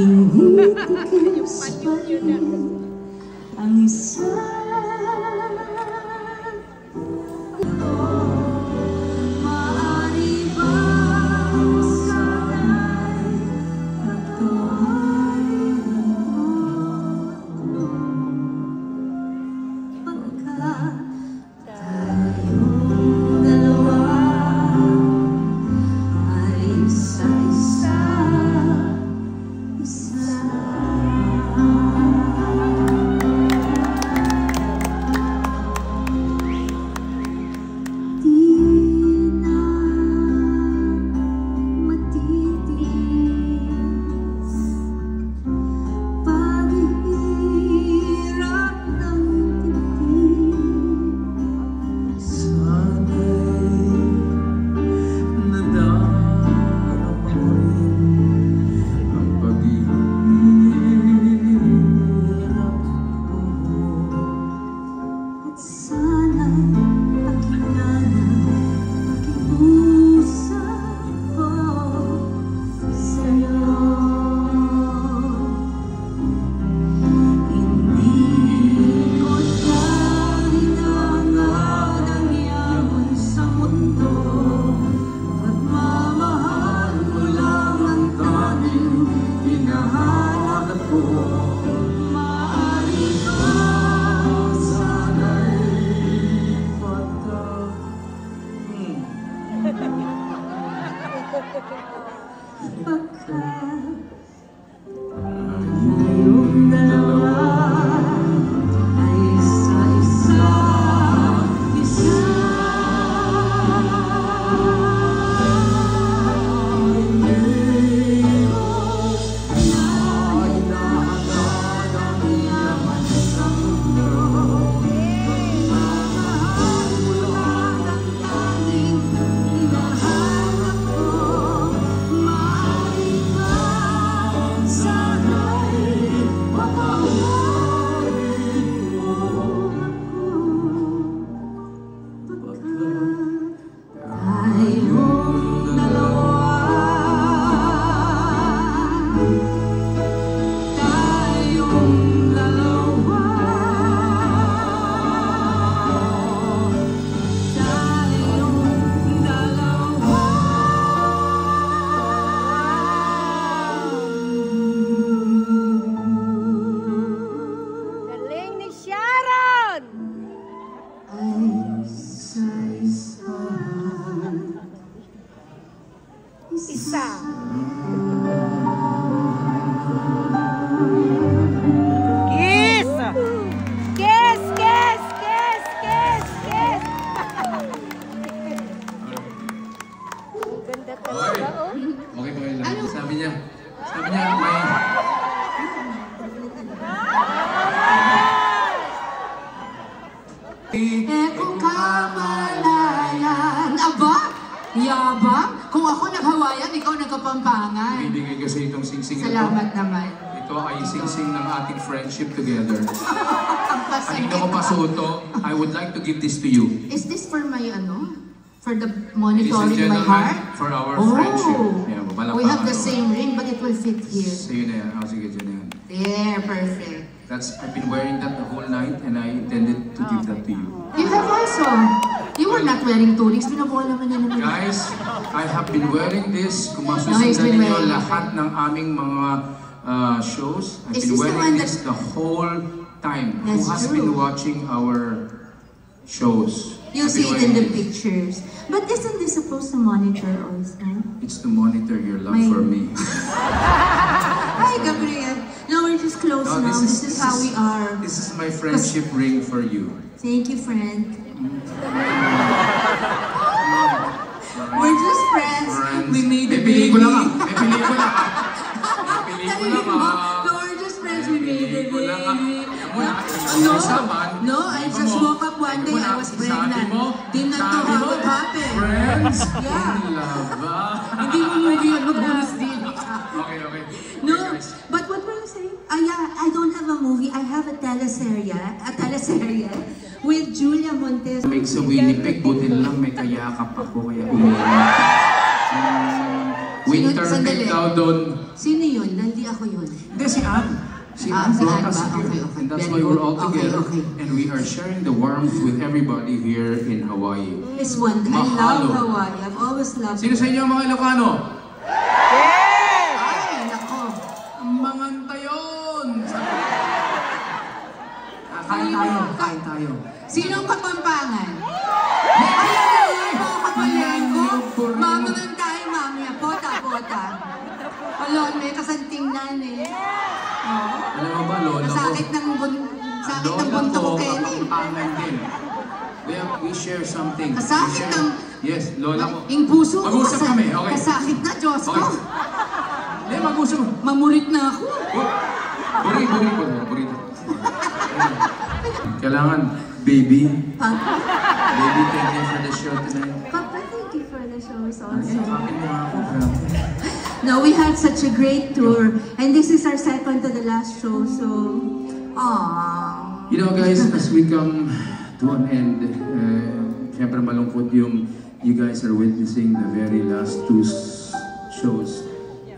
Hindi tikis pa rin ang isa. Maaari ba sana'y pagtuhayan mo pagka tayong dalawa ay isa-isa. Isa. Kiss! Kiss! Kiss! Kiss! Kiss! Kiss! Ganda talaga, oh. Okay ba lang? Sabi niya, may... Kung kamalayan, aba, yabang. Kung ako naghawayan, ikaw nagkapampangan. Bibigay kasi itong singsing ito. Salamat naman. Ito ay singsing ng ating friendship together. Ang Kanina ko pasuto, I would like to give this to you. Is this for my for the Ladies and monitoring my gentlemen, heart? for our friendship. Yeah, We have the same ring, but it will fit here. So yun na yan. Sige, dyan na yan. There, perfect. I've been wearing that the whole night and I intended to give that to you. You have also. You were not wearing tunics. Pinabola mo na naman. Guys, I have been wearing this. Kung masusundan ninyo lahat ng aming mga shows, I've been wearing this the whole time. Who has been watching our shows? You'll see it in the pictures. But isn't this supposed to monitor also? It's to monitor your love for me. Hi, Gabriel. No, we're just close now. This is how we are. This is my friendship ring for you. Thank you, friend. We're just friends. We made a baby. May pelikula ka. No, we're just friends. We made a baby. No, I just woke up one day. I was pregnant. Didn't know how it happened. Friends? Yeah. Hindi mo movie yun. Mag-bonus din. Okay. No, but what were you saying? Yeah, I don't have a movie. I have a teleserye with Julia Montes. Make sa Winnipeg, buti lang may kayakap ako kaya umiyak. Winter daw doon. Sino yun? Nandi ako yun. Hindi, si Ann. Si Ann Si brought Ann us ba? here. Okay, okay. And that's Very why we're good. all together. Okay. And we are sharing the warmth with everybody here in Hawaii. It's one. I Mahalo. love Hawaii. I've always loved Sino sa inyo ang mga Ilocano? Yes! Ay, nako. Mangantayon! Kain tayo. Sino ang Kapampangan? Ay, mga kapalay ko. Mamangan tayo, mamaya. Pota. Palon, may kasantingnan eh. Alam mo ba, lola ko? Sakit ng bunto ko, Kenny. Kapampangan din. We share something. Kasakit ng... Yes, lola ko. Yung puso ko. Mag-usap kami, okay. Kasakit na, Diyos ko. Okay. Hindi, mag-usap. Mamurit na ako. Burrito. Kailangan, baby. Papa, Baby, thank you for the show tonight. thank you for the show Ay, also. akin mo ako. No, we had such a great tour. And this is our second to the last show, so... Aww. You know guys, as we come to an end, syempre malungkot yung you guys are witnessing the very last two shows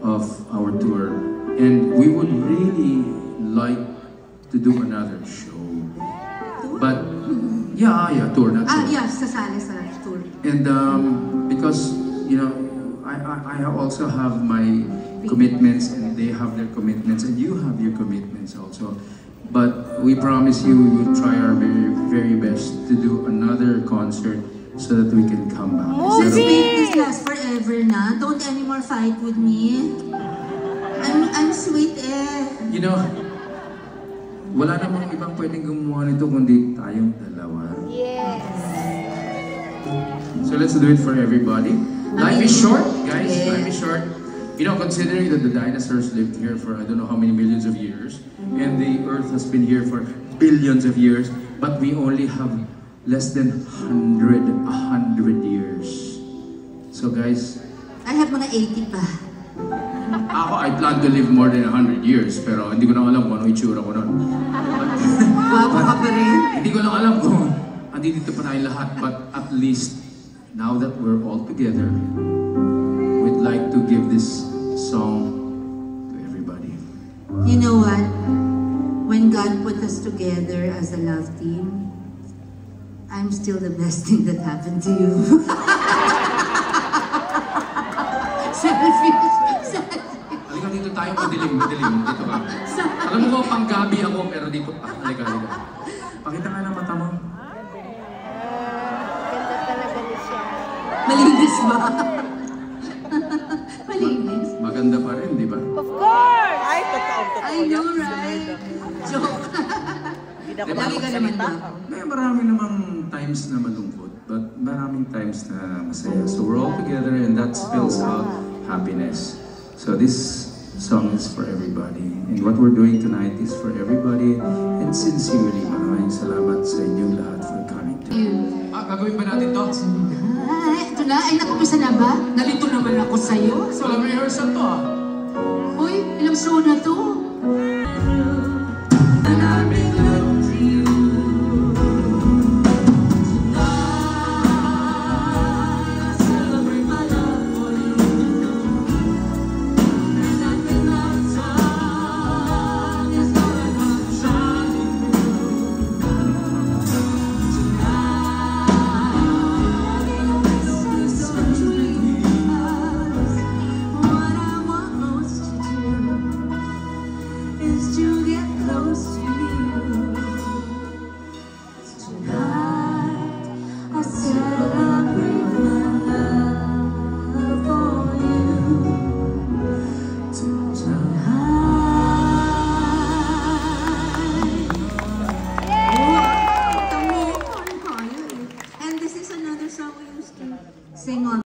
of our tour. And we would really like to do another show. But, yeah, tour, not tour. Yes, sasali sa tour. And because, you know, I also have my commitments and they have their commitments and you have your commitments also. But we promise you we will try our very, very best to do another concert so that we can come back. Let's make this last forever na. Don't anymore fight with me. I'm sweet eh. You know, wala namang ibang pwedeng gumawa nito kundi tayong dalawa. Yes. So let's do it for everybody. Life is short, guys. Yeah. Life is short. You know, considering that the dinosaurs lived here for I don't know how many millions of years, and the Earth has been here for billions of years, but we only have less than 100 years. So guys, I have mga 80 pa. I plan to live more than 100 years, pero hindi ko na alam kung ano itsura ko nun. Wapo ka pa rin. Hindi ko lang alam kung andito pa tayo lahat, but at least now that we're all together, we'd like to give this song to everybody. You know what? When God put us together as a love team, I'm still the best thing that happened to you. Selfish. Halika dito tayo, madilim. Dito ka. Alam mo ko, panggabi ako, pero dito, halika. Pakita nga ng mata mo. Ganda talaga ni siya. Malinis ba? Malinis? Maganda pa rin, di ba? Of course! Ay, totoo I know, right? Joke. Hindi na ako Lagi ka naman magsalita. doon. May marami namang times na malungkot, but maraming times na masaya. So we're all together and that spells out happiness. So this song is for everybody. And what we're doing tonight is for everybody. And sincerely, maraming salamat sa inyong lahat for coming to. Gagawin ba natin to? Ay, ito na. Ay, nakumisa na ba? Nalito naman ako sa'yo. Walang rehearsal to Uy, ilang show na to?